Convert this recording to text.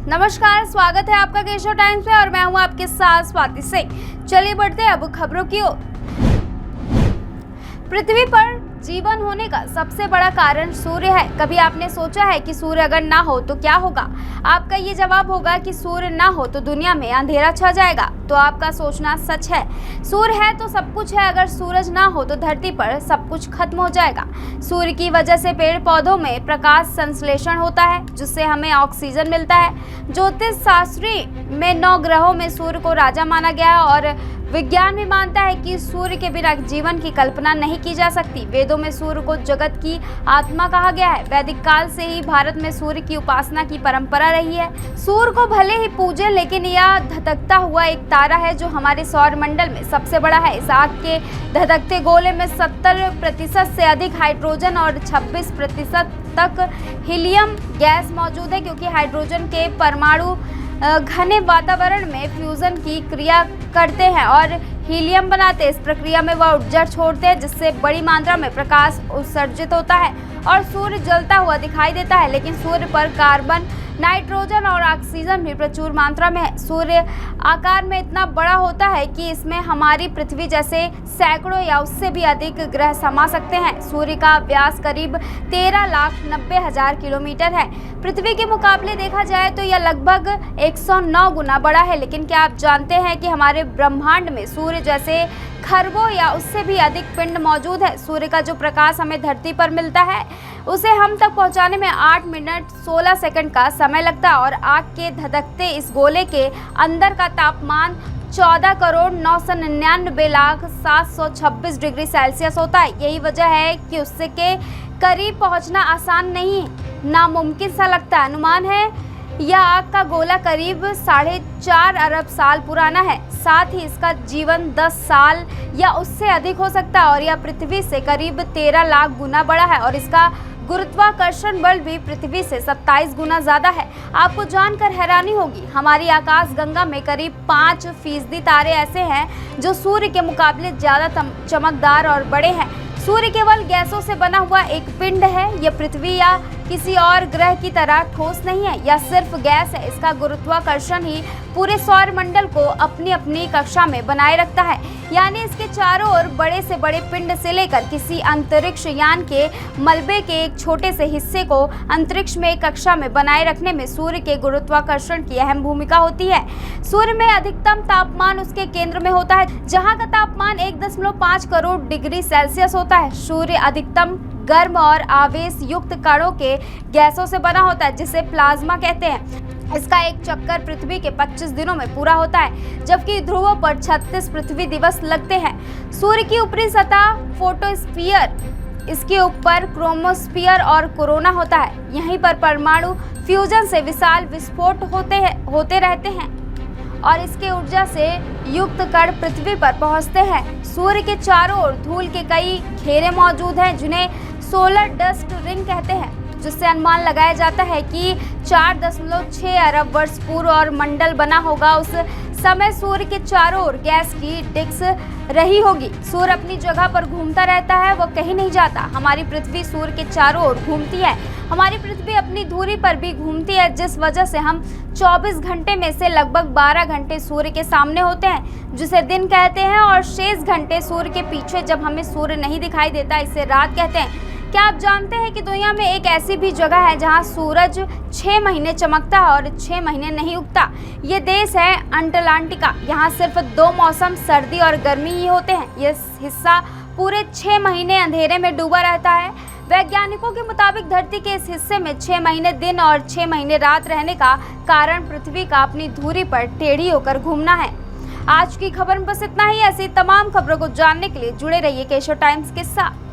नमस्कार, स्वागत है आपका केशव टाइम्स में और मैं हूं आपके साथ स्वाति सिंह। चलिए बढ़ते हैं अब खबरों की ओर। पृथ्वी पर जीवन होने का सबसे बड़ा कारण सूर्य है। कभी आपने सोचा है कि सूर्य अगर ना हो तो क्या होगा? आपका ये जवाब होगा कि सूर्य ना हो तो दुनिया में अंधेरा छा जाएगा। तो आपका सोचना सच है। सूर्य है तो सब कुछ है। अगर सूरज ना हो तो धरती पर सब कुछ खत्म हो जाएगा। सूर्य की वजह से पेड़ पौधों में प्रकाश संश्लेषण होता है, जिससे हमें ऑक्सीजन मिलता है। ज्योतिष शास्त्री में 9 ग्रहों में सूर्य को राजा माना गया है और विज्ञान भी मानता है कि सूर्य के बिना जीवन की कल्पना नहीं की जा सकती। वेदों में सूर्य को जगत की आत्मा कहा गया है। वैदिक काल से ही भारत में सूर्य की उपासना की परंपरा रही है। सूर्य को भले ही पूजें, लेकिन यह धधकता हुआ एक तारा है जो हमारे सौर मंडल में सबसे बड़ा है। इस आग के धधकते गोले में 70% से अधिक हाइड्रोजन और 26% तक हीलियम गैस मौजूद है, क्योंकि हाइड्रोजन के परमाणु घने वातावरण में फ्यूजन की क्रिया करते हैं और हीलियम बनाते हैं। इस प्रक्रिया में वह ऊर्जा छोड़ते हैं, जिससे बड़ी मात्रा में प्रकाश उत्सर्जित होता है और सूर्य जलता हुआ दिखाई देता है। लेकिन सूर्य पर कार्बन, नाइट्रोजन और ऑक्सीजन भी प्रचुर मात्रा में है। सूर्य आकार में इतना बड़ा होता है कि इसमें हमारी पृथ्वी जैसे सैकड़ों या उससे भी अधिक ग्रह समा सकते हैं। सूर्य का व्यास करीब 13,90,000 किलोमीटर है। पृथ्वी के मुकाबले देखा जाए तो यह लगभग 109 गुना बड़ा है। लेकिन क्या आप जानते हैं कि हमारे ब्रह्मांड में सूर्य जैसे खरबों या उससे भी अधिक पिंड मौजूद है। सूर्य का जो प्रकाश हमें धरती पर मिलता है, उसे हम तक पहुंचाने में 8 मिनट 16 सेकंड का समय लगता है और आग के धधकते इस गोले के अंदर का तापमान 14,999,726 डिग्री सेल्सियस होता है। यही वजह है कि उससे के करीब पहुंचना आसान नहीं, नामुमकिन सा लगता है। अनुमान है यह आग का गोला करीब 4.5 अरब साल पुराना है। साथ ही इसका जीवन 10 साल या उससे अधिक हो सकता है और यह पृथ्वी से करीब 13 लाख गुना बड़ा है और इसका गुरुत्वाकर्षण बल भी पृथ्वी से 27 गुना ज्यादा है। आपको जानकर हैरानी होगी, हमारी आकाशगंगा में करीब 5% तारे ऐसे हैं जो सूर्य के मुकाबले ज्यादा चमकदार और बड़े हैं। सूर्य केवल गैसों से बना हुआ एक पिंड है। यह पृथ्वी या किसी और ग्रह की तरह ठोस नहीं है, यह सिर्फ गैस है। इसका गुरुत्वाकर्षण ही पूरे सौर मंडल को अपनी अपनी कक्षा में बनाए रखता है। यानी इसके चारों ओर बड़े से बड़े पिंड से लेकर किसी अंतरिक्ष यान के मलबे के एक छोटे से हिस्से को अंतरिक्ष में एक कक्षा में बनाए रखने में सूर्य के गुरुत्वाकर्षण की अहम भूमिका होती है। सूर्य में अधिकतम तापमान उसके केंद्र में होता है, जहाँ का तापमान 1.5 करोड़ डिग्री सेल्सियस होता है। सूर्य अधिकतम गर्म और आवेश युक्त कणों के गैसों से बना होता है, जिसे प्लाज्मा कहते हैं। इसका एक चक्कर पृथ्वी के 25 दिनों में पूरा होता है, जबकि ध्रुवों पर 36 पृथ्वी दिवस लगते हैं। सूर्य की ऊपरी सतह फोटोस्फीयर, इसके ऊपर क्रोमोस्फीयर और कोरोना होता है। यहीं पर परमाणु फ्यूजन से विशाल विस्फोट होते रहते हैं और इसके ऊर्जा से युक्त कण पृथ्वी पर पहुंचते हैं। सूर्य के चारों ओर धूल के कई घेरे मौजूद हैं, जिन्हें सोलर डस्ट रिंग कहते हैं, जिससे अनुमान लगाया जाता है कि 4.6 अरब वर्ष पूर्व और मंडल बना होगा। उस समय सूर्य के चारों ओर गैस की डिस्क रही होगी। सूर्य अपनी जगह पर घूमता रहता है, वो कहीं नहीं जाता। हमारी पृथ्वी सूर्य के चारों ओर घूमती है। हमारी पृथ्वी अपनी धुरी पर भी घूमती है, जिस वजह से हम 24 घंटे में से लगभग 12 घंटे सूर्य के सामने होते हैं, जिसे दिन कहते हैं, और शेष घंटे सूर्य के पीछे जब हमें सूर्य नहीं दिखाई देता, इसे रात कहते हैं। क्या आप जानते हैं कि दुनिया में एक ऐसी भी जगह है जहां सूरज 6 महीने चमकता है और 6 महीने नहीं उगता? ये देश है अंटार्कटिका। यहाँ सिर्फ 2 मौसम, सर्दी और गर्मी ही होते हैं। ये हिस्सा पूरे 6 महीने अंधेरे में डूबा रहता है। वैज्ञानिकों के मुताबिक धरती के इस हिस्से में 6 महीने दिन और 6 महीने रात रहने का कारण पृथ्वी का अपनी धुरी पर टेढ़ी होकर घूमना है। आज की खबर में बस इतना ही। ऐसी तमाम खबरों को जानने के लिए जुड़े रहिए केशव टाइम्स के साथ।